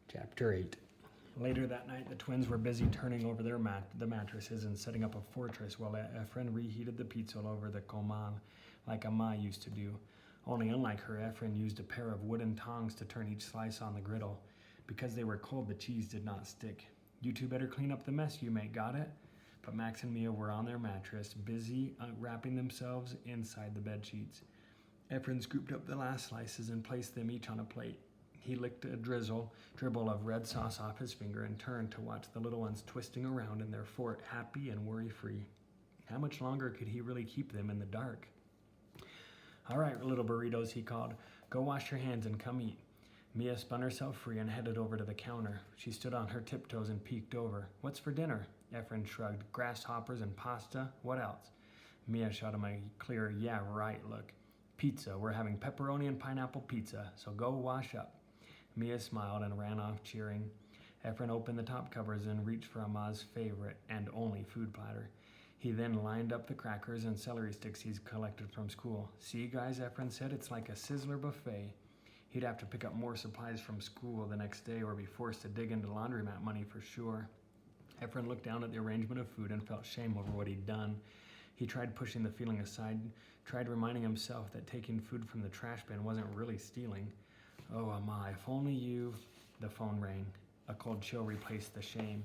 Chapter 8. Later that night, the twins were busy turning over the mattresses and setting up a fortress while Efren reheated the pizza over the comal like Ama used to do. Only unlike her, Efren used a pair of wooden tongs to turn each slice on the griddle. Because they were cold, the cheese did not stick. "You two better clean up the mess you make, got it?" But Max and Mia were on their mattress, busy wrapping themselves inside the bed sheets. Efren scooped up the last slices and placed them each on a plate. He licked a dribble of red sauce off his finger and turned to watch the little ones twisting around in their fort, happy and worry-free. How much longer could he really keep them in the dark? "All right, little burritos," he called. "Go wash your hands and come eat." Mia spun herself free and headed over to the counter. She stood on her tiptoes and peeked over. "What's for dinner?" Efren shrugged. "Grasshoppers and pasta. What else?" Mia shot him a clear, "yeah, right" look. "Pizza. We're having pepperoni and pineapple pizza, so go wash up." Mia smiled and ran off cheering. Efren opened the top cupboards and reached for Ama's favorite and only food platter. He then lined up the crackers and celery sticks he's collected from school. "See, guys," Efren said, "it's like a sizzler buffet." He'd have to pick up more supplies from school the next day or be forced to dig into laundromat money for sure. Efren looked down at the arrangement of food and felt shame over what he'd done. He tried pushing the feeling aside, tried reminding himself that taking food from the trash bin wasn't really stealing. "Oh, Ama, if only you..." The phone rang. A cold chill replaced the shame.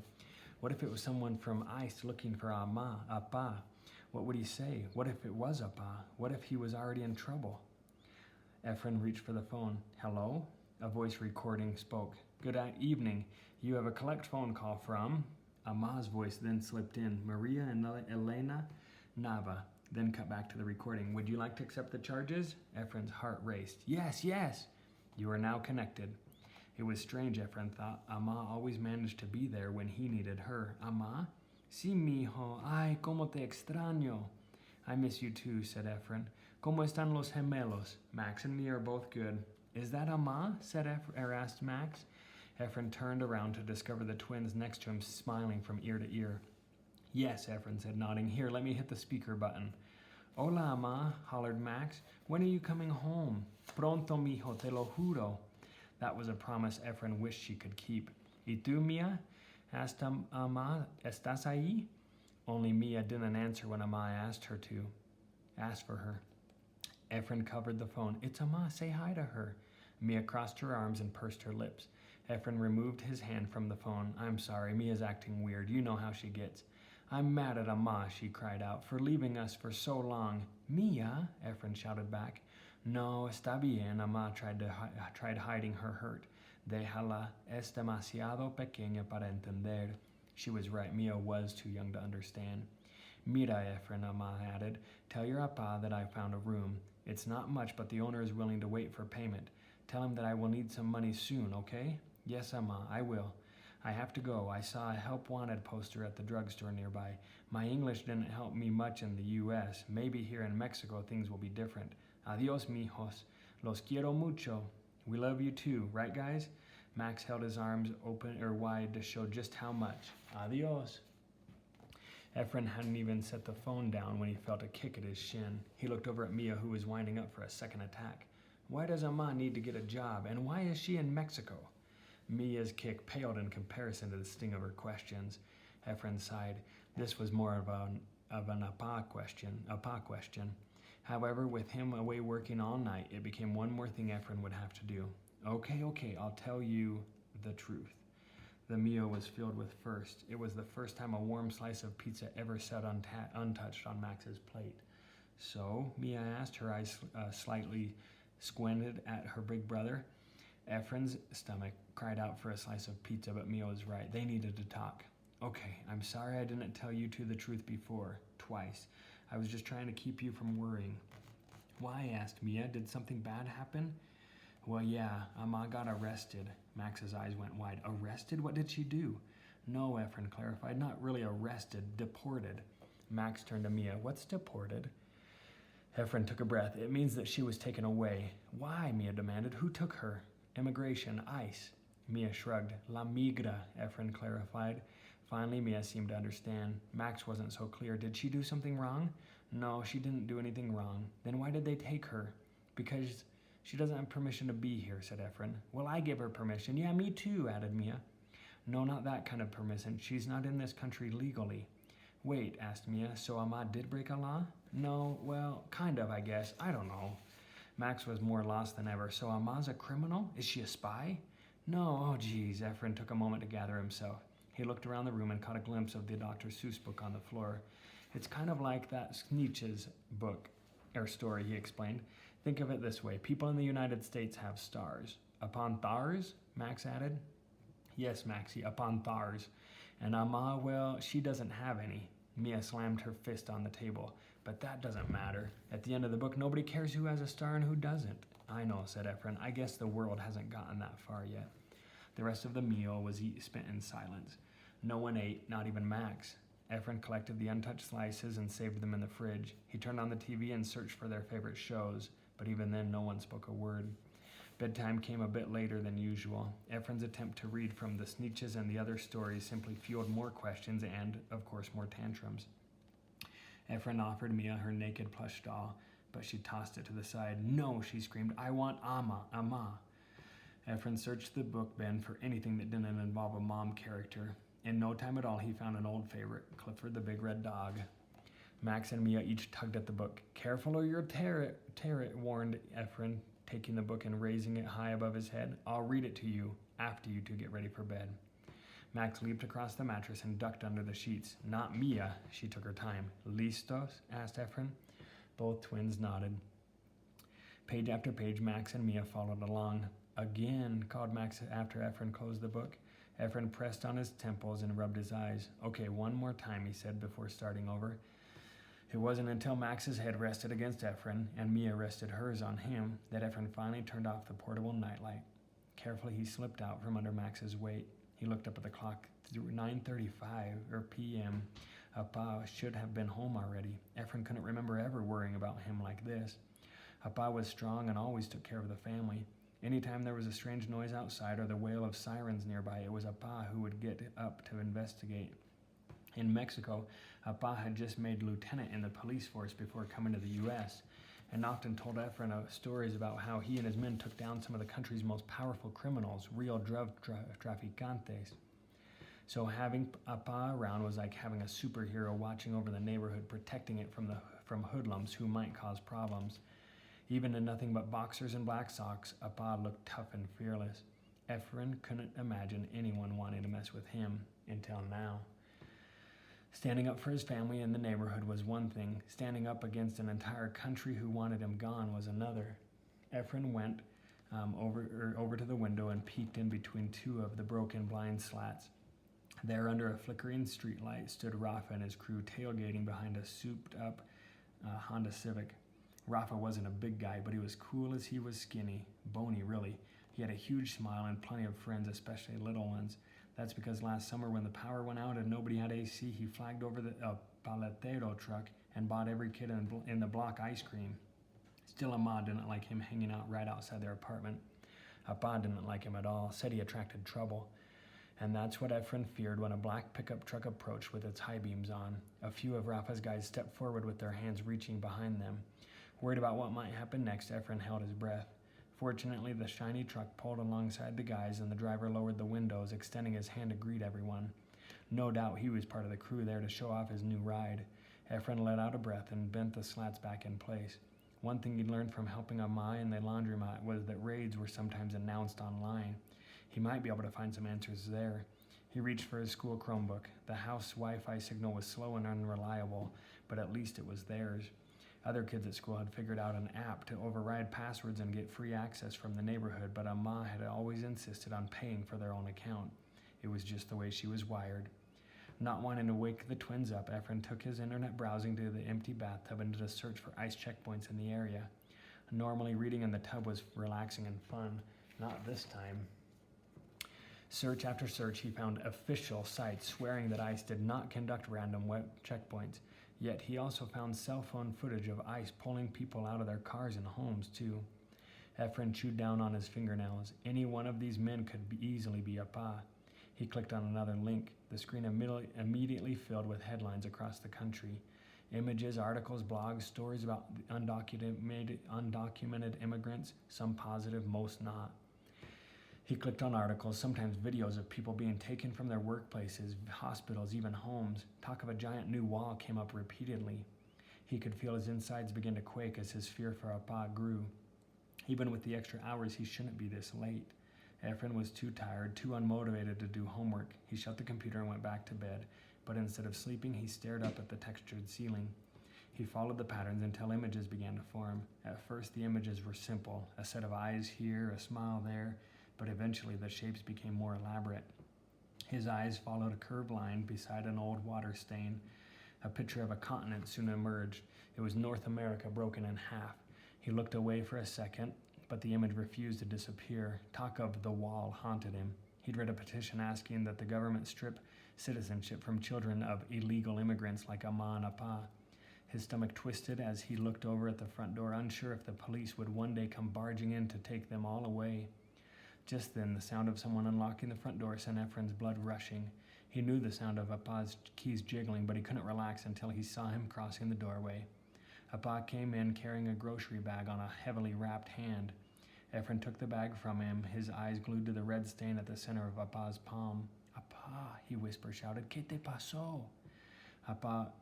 What if it was someone from ICE looking for Apa? What would he say? What if it was Apa? What if he was already in trouble? Efren reached for the phone. "Hello?" A voice recording spoke. "Good evening. You have a collect phone call from..." Ama's voice then slipped in. "Maria and Elena Nava." Then cut back to the recording. "Would you like to accept the charges?" Efren's heart raced. "Yes, yes!" You are now connected. It was strange, Efren thought. Ama always managed to be there when he needed her. "Ama?" "Sí, mijo. Ay, como te extraño." "I miss you too," said Efren. "Como están los gemelos?" "Max and me are both good." "Is that Ama?" asked Max. Efren turned around to discover the twins next to him smiling from ear to ear. "Yes," Efren said, nodding. "Here, let me hit the speaker button." "Hola, Ama," hollered Max. "When are you coming home?" "Pronto, mijo, te lo juro." That was a promise Efren wished she could keep. "Y tú, Mia?" asked Ama. "Estás ahí?" Only Mia didn't answer when Ama asked for her. Efren covered the phone. "It's Ama, say hi to her." Mia crossed her arms and pursed her lips. Efren removed his hand from the phone. "I'm sorry, Mia's acting weird. You know how she gets." "I'm mad at Ama," she cried out, "for leaving us for so long." "Mia," Efren shouted back. "No, está bien," Ama tried hiding her hurt. "Déjala, es demasiado pequeña para entender." She was right, Mia was too young to understand. "Mira, Efren," Ama added, "tell your apa that I found a room. It's not much, but the owner is willing to wait for payment. Tell him that I will need some money soon, okay?" "Yes, Ama, I will. I have to go. I saw a help wanted poster at the drugstore nearby. My English didn't help me much in the U.S. Maybe here in Mexico things will be different. Adios, mijos. Los quiero mucho. We love you too, right, guys?" Max held his arms wide to show just how much. "Adios." Efren hadn't even set the phone down when he felt a kick at his shin. He looked over at Mia, who was winding up for a second attack. Why does Ama need to get a job, and why is she in Mexico? Mia's kick paled in comparison to the sting of her questions. Efren sighed. This was more of an apa question. However, with him away working all night, it became one more thing Efren would have to do. Okay, I'll tell you the truth. The meal was filled with first. It was the first time a warm slice of pizza ever sat untouched on Max's plate. "So?" Mia asked, her eyes slightly squinted at her big brother. Efren's stomach cried out for a slice of pizza, but Mia was right. They needed to talk. "Okay, I'm sorry I didn't tell you two the truth before. Twice. I was just trying to keep you from worrying." "Why?" asked Mia. "Did something bad happen?" "Well, yeah, Ama got arrested." Max's eyes went wide. "Arrested? What did she do?" "No," Efren clarified. "Not really arrested. Deported." Max turned to Mia. "What's deported?" Efren took a breath. "It means that she was taken away." "Why?" Mia demanded. "Who took her?" "Immigration. ICE." Mia shrugged. "La migra," Efren clarified. Finally, Mia seemed to understand. Max wasn't so clear. "Did she do something wrong?" "No, she didn't do anything wrong." "Then why did they take her?" She doesn't have permission to be here, said Efren. Well, I give her permission. Yeah, me too, added Mia. No, not that kind of permission. She's not in this country legally. Wait, asked Mia, so Ahmad did break a law? No, well, kind of, I guess. I don't know. Max was more lost than ever. So Ahmad's a criminal? Is she a spy? No, oh geez, Efren took a moment to gather himself. He looked around the room and caught a glimpse of the Dr. Seuss book on the floor. It's kind of like that Nietzsche's book, or story, he explained. Think of it this way. People in the United States have stars. Upon thars, Max added. Yes, Maxie, upon thars. And Amma, well, she doesn't have any. Mia slammed her fist on the table. But that doesn't matter. At the end of the book, nobody cares who has a star and who doesn't. I know, said Efren. I guess the world hasn't gotten that far yet. The rest of the meal was spent in silence. No one ate, not even Max. Efren collected the untouched slices and saved them in the fridge. He turned on the TV and searched for their favorite shows, but even then no one spoke a word. Bedtime came a bit later than usual. Efren's attempt to read from the Sneetches and the other stories simply fueled more questions and, of course, more tantrums. Efren offered Mia her naked plush doll, but she tossed it to the side. No, she screamed, I want Amma. Efren searched the book bin for anything that didn't involve a mom character. In no time at all, he found an old favorite, Clifford the Big Red Dog. Max and Mia each tugged at the book. Careful or you'll tear it, warned Efren, taking the book and raising it high above his head. I'll read it to you after you two get ready for bed. Max leaped across the mattress and ducked under the sheets. Not Mia, she took her time. Listos? Asked Efren. Both twins nodded. Page after page, Max and Mia followed along. Again, called Max after Efren closed the book. Efren pressed on his temples and rubbed his eyes. Okay, one more time, he said before starting over. It wasn't until Max's head rested against Efren and Mia rested hers on him that Efren finally turned off the portable nightlight. Carefully, he slipped out from under Max's weight. He looked up at the clock. 9:35 p.m. Appa should have been home already. Efren couldn't remember ever worrying about him like this. Appa was strong and always took care of the family. Anytime there was a strange noise outside or the wail of sirens nearby, it was Appa who would get up to investigate. In Mexico, Appa had just made lieutenant in the police force before coming to the U.S. and often told Efren stories about how he and his men took down some of the country's most powerful criminals, real drug traficantes. So having Appa around was like having a superhero watching over the neighborhood, protecting it from hoodlums who might cause problems. Even in nothing but boxers and black socks, Appa looked tough and fearless. Efren couldn't imagine anyone wanting to mess with him until now. Standing up for his family in the neighborhood was one thing. Standing up against an entire country who wanted him gone was another. Efren went over to the window and peeked in between two of the broken blind slats. There, under a flickering streetlight, stood Rafa and his crew tailgating behind a souped-up Honda Civic. Rafa wasn't a big guy, but he was cool as he was skinny. Bony, really. He had a huge smile and plenty of friends, especially little ones. That's because last summer when the power went out and nobody had AC, he flagged over the paletero truck and bought every kid in the block ice cream. Still, Ahmad didn't like him hanging out right outside their apartment. Appa didn't like him at all, said he attracted trouble. And that's what Efren feared when a black pickup truck approached with its high beams on. A few of Rafa's guys stepped forward with their hands reaching behind them. Worried about what might happen next, Efren held his breath. Fortunately, the shiny truck pulled alongside the guys and the driver lowered the windows, extending his hand to greet everyone. No doubt he was part of the crew there to show off his new ride. Efren let out a breath and bent the slats back in place. One thing he'd learned from helping Amai in the laundromat was that raids were sometimes announced online. He might be able to find some answers there. He reached for his school Chromebook. The house Wi-Fi signal was slow and unreliable, but at least it was theirs. Other kids at school had figured out an app to override passwords and get free access from the neighborhood, but Amma had always insisted on paying for their own account. It was just the way she was wired. Not wanting to wake the twins up, Efren took his internet browsing to the empty bathtub and did a search for ICE checkpoints in the area. Normally, reading in the tub was relaxing and fun. Not this time. Search after search, he found official sites swearing that ICE did not conduct random web checkpoints. Yet he also found cell phone footage of ICE pulling people out of their cars and homes, too. Efren chewed down on his fingernails. Any one of these men could easily be Appa. He clicked on another link. The screen immediately filled with headlines across the country. Images, articles, blogs, stories about undocumented immigrants, some positive, most not. He clicked on articles, sometimes videos of people being taken from their workplaces, hospitals, even homes. Talk of a giant new wall came up repeatedly. He could feel his insides begin to quake as his fear for Appa grew. Even with the extra hours, he shouldn't be this late. Efren was too tired, too unmotivated to do homework. He shut the computer and went back to bed, but instead of sleeping, he stared up at the textured ceiling. He followed the patterns until images began to form. At first, the images were simple, a set of eyes here, a smile there, but eventually the shapes became more elaborate. His eyes followed a curved line beside an old water stain. A picture of a continent soon emerged. It was North America broken in half. He looked away for a second, but the image refused to disappear. Talk of the wall haunted him. He'd read a petition asking that the government strip citizenship from children of illegal immigrants like Amma and Appa. His stomach twisted as he looked over at the front door, unsure if the police would one day come barging in to take them all away. Just then, the sound of someone unlocking the front door sent Efren's blood rushing. He knew the sound of Appa's keys jiggling, but he couldn't relax until he saw him crossing the doorway. Appa came in carrying a grocery bag on a heavily wrapped hand. Efren took the bag from him, his eyes glued to the red stain at the center of Appa's palm. "Appa," he whispered, shouted, "¿Qué te pasó?" Appa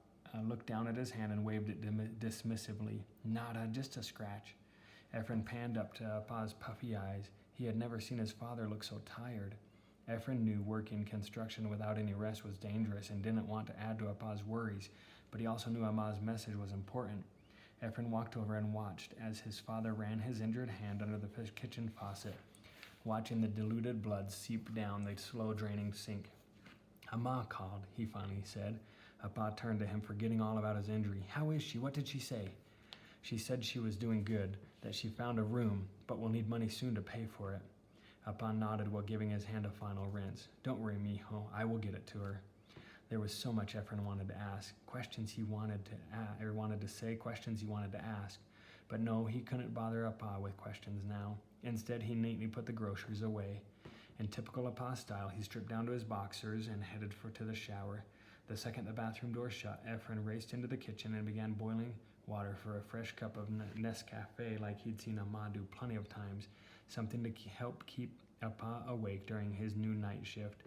looked down at his hand and waved it dismissively. "Nada, just a scratch." Efren panned up to Appa's puffy eyes. He had never seen his father look so tired. Efren knew working construction without any rest was dangerous and didn't want to add to Appa's worries, but he also knew Amma's message was important. Efren walked over and watched as his father ran his injured hand under the kitchen faucet, watching the diluted blood seep down the slow-draining sink. "Amma called," he finally said. Appa turned to him, forgetting all about his injury. "How is she? What did she say?" "She said she was doing good, that she found a room, but will need money soon to pay for it." Appa nodded while giving his hand a final rinse. "Don't worry, mijo. I will get it to her." There was so much Efren wanted to ask, questions he wanted to say, questions he wanted to ask. But no, he couldn't bother Appa with questions now. Instead, he neatly put the groceries away. In typical Appa style, he stripped down to his boxers and headed to the shower. The second the bathroom door shut, Efren raced into the kitchen and began boiling water for a fresh cup of Nescafe like he'd seen Amma do plenty of times, something to help keep Appa awake during his new night shift.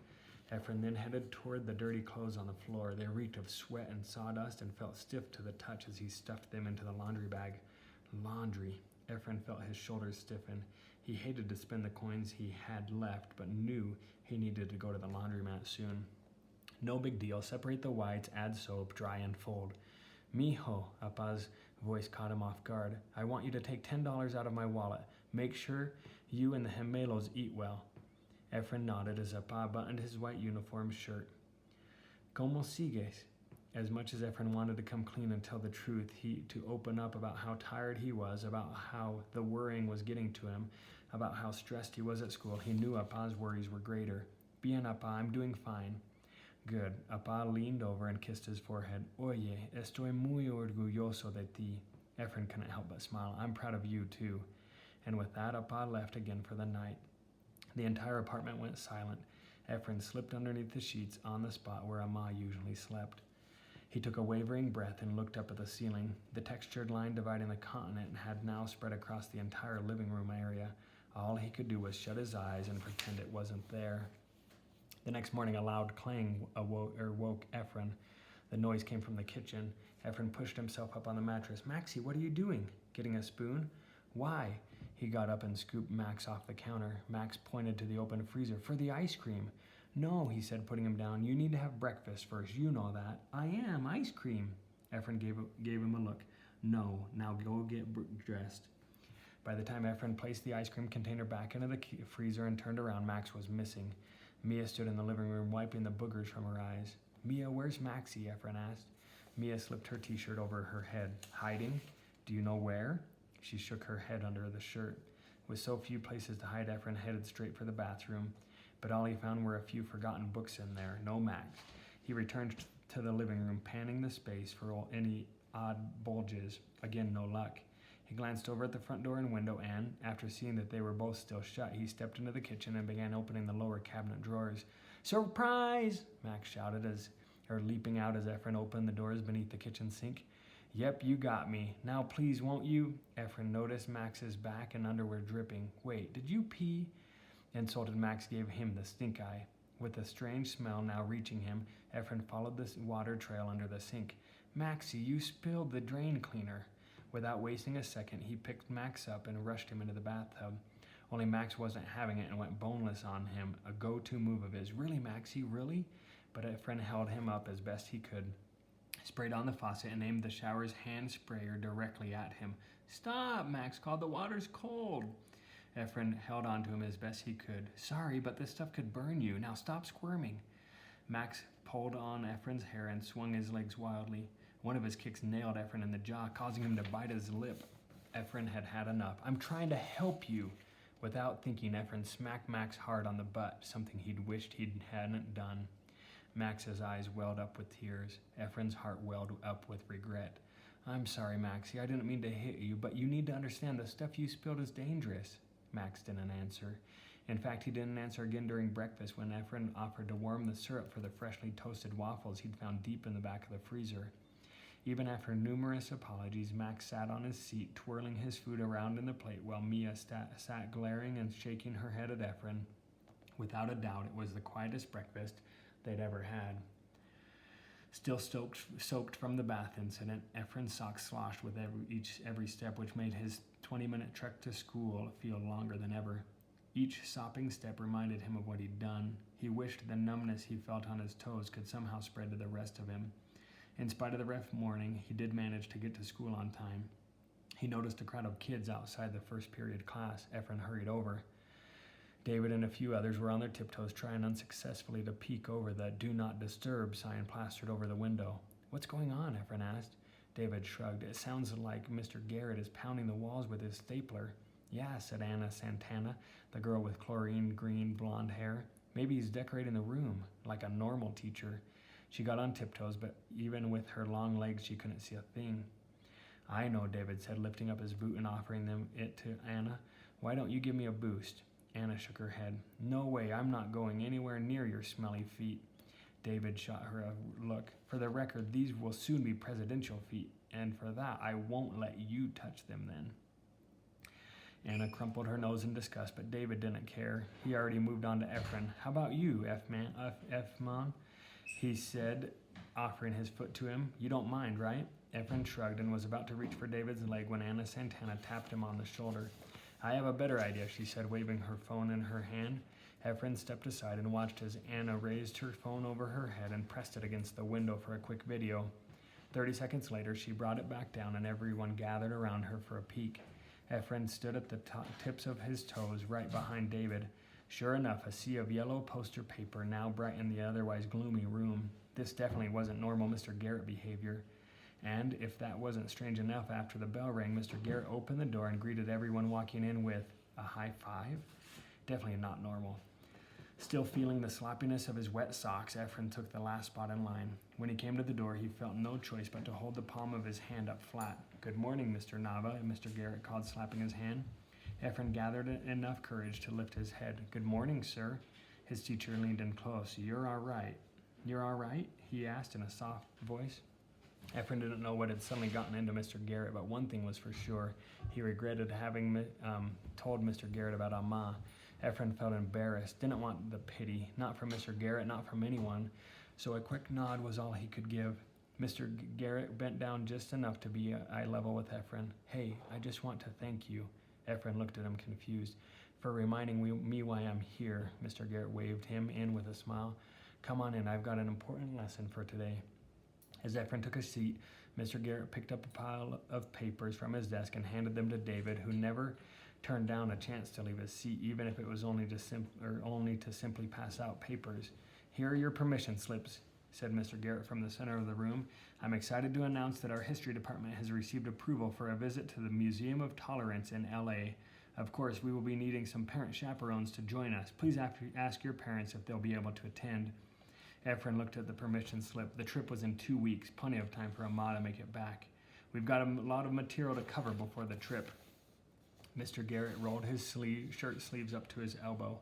Efren then headed toward the dirty clothes on the floor. They reeked of sweat and sawdust and felt stiff to the touch as he stuffed them into the laundry bag. Laundry. Efren felt his shoulders stiffen. He hated to spend the coins he had left, but knew he needed to go to the laundromat soon. No big deal. Separate the whites, add soap, dry and fold. "Mijo," Appa's voice caught him off guard. "I want you to take $10 out of my wallet. Make sure you and the gemelos eat well." Efren nodded as Appa buttoned his white uniform shirt. "Como sigues?" As much as Efren wanted to come clean and tell the truth, to open up about how tired he was, about how the worrying was getting to him, about how stressed he was at school, he knew Appa's worries were greater. "Bien, Appa, I'm doing fine." "Good." Appa leaned over and kissed his forehead. "Oye, estoy muy orgulloso de ti." Efren couldn't help but smile. "I'm proud of you, too." And with that, Appa left again for the night. The entire apartment went silent. Efren slipped underneath the sheets on the spot where Amma usually slept. He took a wavering breath and looked up at the ceiling. The textured line dividing the continent had now spread across the entire living room area. All he could do was shut his eyes and pretend it wasn't there. The next morning, a loud clang woke Efren. The noise came from the kitchen. Efren pushed himself up on the mattress. "Maxie, what are you doing? Getting a spoon?" "Why?" He got up and scooped Max off the counter. Max pointed to the open freezer. "For the ice cream." "No," he said, putting him down. "You need to have breakfast first. You know that." "I am. Ice cream." Efren gave him a look. "No. Now go get dressed." By the time Efren placed the ice cream container back into the freezer and turned around, Max was missing. Mia stood in the living room, wiping the boogers from her eyes. "Mia, where's Maxie?" Efren asked. Mia slipped her t-shirt over her head. "Hiding? Do you know where?" She shook her head under the shirt. With so few places to hide, Efren headed straight for the bathroom, but all he found were a few forgotten books in there. No Max. He returned to the living room, panning the space for any odd bulges. Again, no luck. He glanced over at the front door and window and, after seeing that they were both still shut, he stepped into the kitchen and began opening the lower cabinet drawers. "Surprise!" Max shouted her leaping out as Efren opened the doors beneath the kitchen sink. Yep, you got me. Now please, won't you? Efren noticed Max's back and underwear dripping. Wait, did you pee? Insulted Max gave him the stink eye. With a strange smell now reaching him, Efren followed the water trail under the sink. Maxie, you spilled the drain cleaner. Without wasting a second, he picked Max up and rushed him into the bathtub. Only Max wasn't having it and went boneless on him, a go-to move of his. Really, Maxie, really? But Efren held him up as best he could, sprayed on the faucet, and aimed the shower's hand sprayer directly at him. Stop, Max called. The water's cold. Efren held on to him as best he could. Sorry, but this stuff could burn you. Now stop squirming. Max pulled on Efren's hair and swung his legs wildly. One of his kicks nailed Efren in the jaw, causing him to bite his lip. Efren had had enough. I'm trying to help you. Without thinking, Efren smacked Max hard on the butt, something he'd wished he hadn't done. Max's eyes welled up with tears. Efren's heart welled up with regret. I'm sorry, Maxie. I didn't mean to hit you, but you need to understand the stuff you spilled is dangerous. Max didn't answer. In fact, he didn't answer again during breakfast when Efren offered to warm the syrup for the freshly toasted waffles he'd found deep in the back of the freezer. Even after numerous apologies, Max sat on his seat, twirling his food around in the plate while Mia sat glaring and shaking her head at Efren. Without a doubt, it was the quietest breakfast they'd ever had. Still soaked from the bath incident, Efren's socks sloshed with every step, which made his 20-minute trek to school feel longer than ever. Each sopping step reminded him of what he'd done. He wished the numbness he felt on his toes could somehow spread to the rest of him. In spite of the rough morning, he did manage to get to school on time. He noticed a crowd of kids outside the first period class. Efren hurried over. David and a few others were on their tiptoes, trying unsuccessfully to peek over the "Do Not Disturb" sign plastered over the window. What's going on? Efren asked. David shrugged. It sounds like Mr. Garrett is pounding the walls with his stapler. Yeah, said Anna Santana, the girl with chlorine green blonde hair. Maybe he's decorating the room, like a normal teacher. She got on tiptoes, but even with her long legs, she couldn't see a thing. I know, David said, lifting up his boot and offering it to Anna. Why don't you give me a boost? Anna shook her head. No way, I'm not going anywhere near your smelly feet. David shot her a look. For the record, these will soon be presidential feet, and for that, I won't let you touch them then. Anna crumpled her nose in disgust, but David didn't care. He already moved on to Efren. How about you, F-man? He said, offering his foot to him. You don't mind, right? Efren shrugged and was about to reach for David's leg when Anna Santana tapped him on the shoulder. I have a better idea, she said, waving her phone in her hand. Efren stepped aside and watched as Anna raised her phone over her head and pressed it against the window for a quick video. 30 seconds later, she brought it back down and everyone gathered around her for a peek. Efren stood at the tips of his toes right behind David. Sure enough, a sea of yellow poster paper now brightened the otherwise gloomy room. This definitely wasn't normal Mr. Garrett behavior. And if that wasn't strange enough, after the bell rang, Mr. Garrett opened the door and greeted everyone walking in with a high five. Definitely not normal. Still feeling the sloppiness of his wet socks, Efren took the last spot in line. When he came to the door, he felt no choice but to hold the palm of his hand up flat. Good morning, Mr. Nava, Mr. Garrett called, slapping his hand. Efren gathered enough courage to lift his head. Good morning, sir. His teacher leaned in close. You're all right. You're all right? He asked in a soft voice. Efren didn't know what had suddenly gotten into Mr. Garrett, but one thing was for sure. He regretted having told Mr. Garrett about Amma. Efren felt embarrassed, didn't want the pity, not from Mr. Garrett, not from anyone, so a quick nod was all he could give. Mr. Garrett bent down just enough to be eye level with Efren. Hey, I just want to thank you. Efren looked at him confused. For reminding me why I'm here, Mr. Garrett waved him in with a smile. Come on in, I've got an important lesson for today. As Efren took a seat, Mr. Garrett picked up a pile of papers from his desk and handed them to David, who never turned down a chance to leave his seat, even if it was only to simply pass out papers. Here are your permission slips, said Mr. Garrett from the center of the room. I'm excited to announce that our history department has received approval for a visit to the Museum of Tolerance in LA. Of course, we will be needing some parent chaperones to join us. Please ask your parents if they'll be able to attend. Efren looked at the permission slip. The trip was in 2 weeks, plenty of time for Amma to make it back. We've got a lot of material to cover before the trip. Mr. Garrett rolled his shirt sleeves up to his elbow.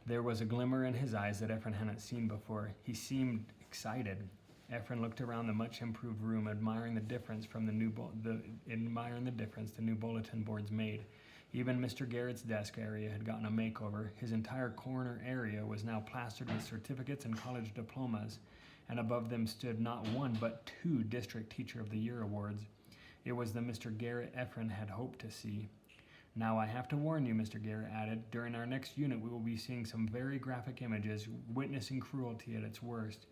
There was a glimmer in his eyes that Efren hadn't seen before. He seemed excited. Efren looked around the much improved room, admiring the difference the new bulletin boards made. Even Mr. Garrett's desk area had gotten a makeover. His entire corner area was now plastered with certificates and college diplomas, and above them stood not one but 2 District Teacher of the Year awards. It was the Mr. Garrett Efren had hoped to see. Now I have to warn you, Mr. Garrett added, during our next unit we will be seeing some very graphic images, witnessing cruelty at its worst.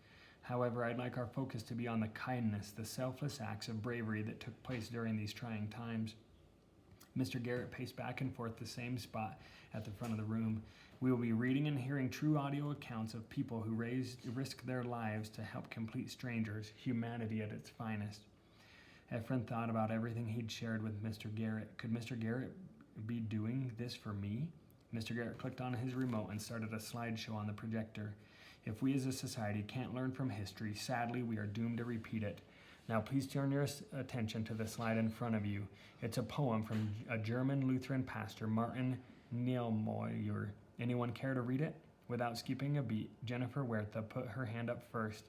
However, I'd like our focus to be on the kindness, the selfless acts of bravery that took place during these trying times. Mr. Garrett paced back and forth the same spot at the front of the room. We will be reading and hearing true audio accounts of people who risked their lives to help complete strangers, humanity at its finest. Efren thought about everything he'd shared with Mr. Garrett. Could Mr. Garrett be doing this for me? Mr. Garrett clicked on his remote and started a slideshow on the projector. If we as a society can't learn from history, sadly we are doomed to repeat it. Now please turn your attention to the slide in front of you. It's a poem from a German Lutheran pastor, Martin Niemöller. Anyone care to read it? Without skipping a beat, Jennifer Huerta put her hand up first,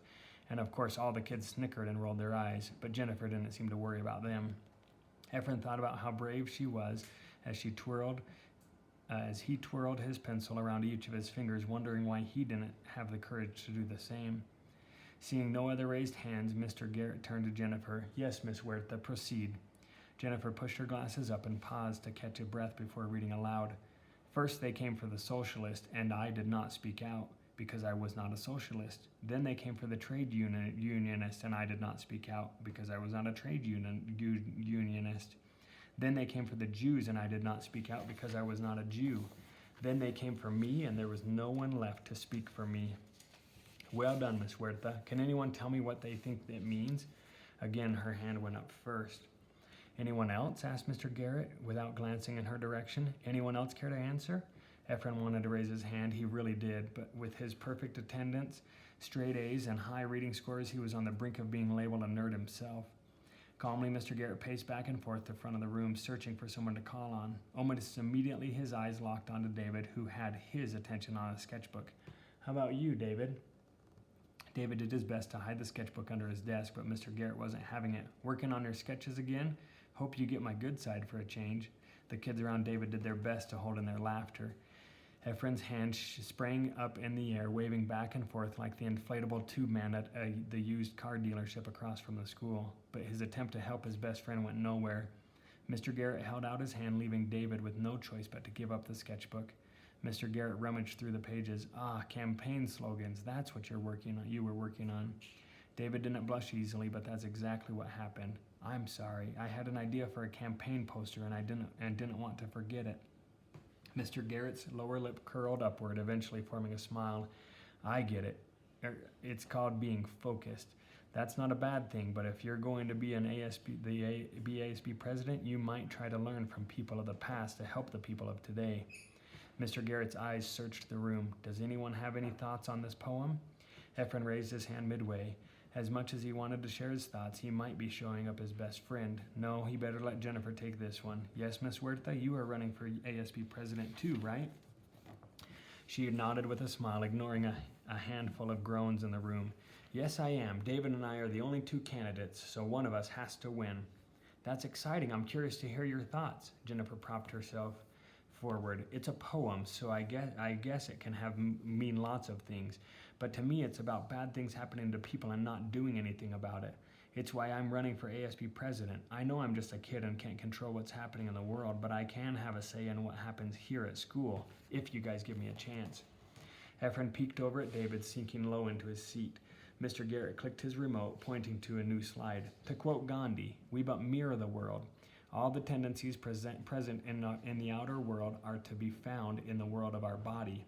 and of course all the kids snickered and rolled their eyes, but Jennifer didn't seem to worry about them. Efren thought about how brave she was as he twirled his pencil around each of his fingers, wondering why he didn't have the courage to do the same. Seeing no other raised hands, Mr. Garrett turned to Jennifer. Yes, Miss Huerta, proceed. Jennifer pushed her glasses up and paused to catch a breath before reading aloud. First they came for the socialist, and I did not speak out, because I was not a socialist. Then they came for the trade unionist, and I did not speak out, because I was not a trade unionist. Then they came for the Jews, and I did not speak out because I was not a Jew. Then they came for me, and there was no one left to speak for me. Well done, Miss Huerta. Can anyone tell me what they think it means? Again, her hand went up first. Anyone else? Asked Mr. Garrett, without glancing in her direction. Anyone else care to answer? Efren wanted to raise his hand. He really did, but with his perfect attendance, straight A's, and high reading scores, he was on the brink of being labeled a nerd himself. Calmly, Mr. Garrett paced back and forth the front of the room, searching for someone to call on. Almost immediately, his eyes locked onto David, who had his attention on a sketchbook. How about you, David? David did his best to hide the sketchbook under his desk, but Mr. Garrett wasn't having it. Working on your sketches again? Hope you get my good side for a change. The kids around David did their best to hold in their laughter. Efren's hand sprang up in the air, waving back and forth like the inflatable tube man at the used car dealership across from the school. But his attempt to help his best friend went nowhere. Mr. Garrett held out his hand, leaving David with no choice but to give up the sketchbook. Mr. Garrett rummaged through the pages. Campaign slogans. That's what you were working on. David didn't blush easily, but that's exactly what happened. I'm sorry. I had an idea for a campaign poster, and I didn't want to forget it. Mr. Garrett's lower lip curled upward, eventually forming a smile. I get it. It's called being focused. That's not a bad thing, but if you're going to be ASB president, you might try to learn from people of the past to help the people of today. Mr. Garrett's eyes searched the room. Does anyone have any thoughts on this poem? Efren raised his hand midway. As much as he wanted to share his thoughts, he might be showing up his best friend. No, he better let Jennifer take this one. Yes, Miss Huerta, you are running for ASB president too, right? She nodded with a smile, ignoring a handful of groans in the room. Yes, I am. David and I are the only 2 candidates, so one of us has to win. That's exciting. I'm curious to hear your thoughts. Jennifer propped herself forward. It's a poem, so I guess it can mean lots of things. But to me, it's about bad things happening to people and not doing anything about it. It's why I'm running for ASB president. I know I'm just a kid and can't control what's happening in the world, but I can have a say in what happens here at school, if you guys give me a chance. Efren peeked over at David, sinking low into his seat. Mr. Garrett clicked his remote, pointing to a new slide. To quote Gandhi, we but mirror the world. All the tendencies present in the outer world are to be found in the world of our body.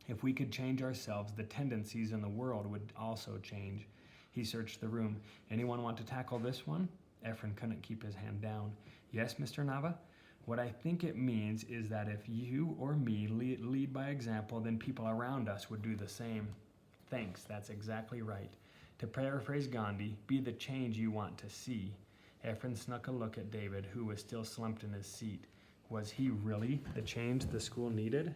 If we could change ourselves, the tendencies in the world would also change. He searched the room. Anyone want to tackle this one? Efren couldn't keep his hand down. Yes, Mr. Nava? What I think it means is that if you or me lead by example, then people around us would do the same. Thanks, that's exactly right. To paraphrase Gandhi, be the change you want to see. Efren snuck a look at David, who was still slumped in his seat. Was he really the change the school needed?